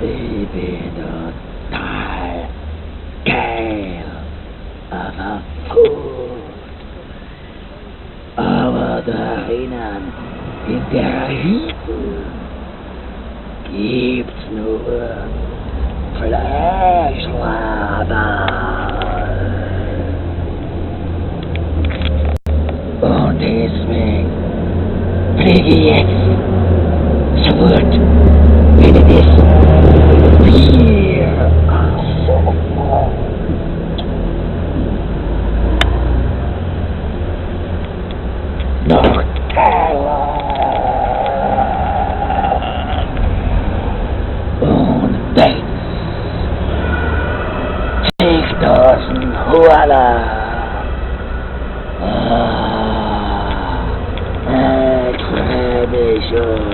Ich bin total geil, aber Food. Aber da drinnen, in der Hütte, gibt's nur Fleischlader. Und deswegen fliege ich jetzt sofort in das Bier. Noch geiler. Und das 10.000 Huala. Ich freue mich schon.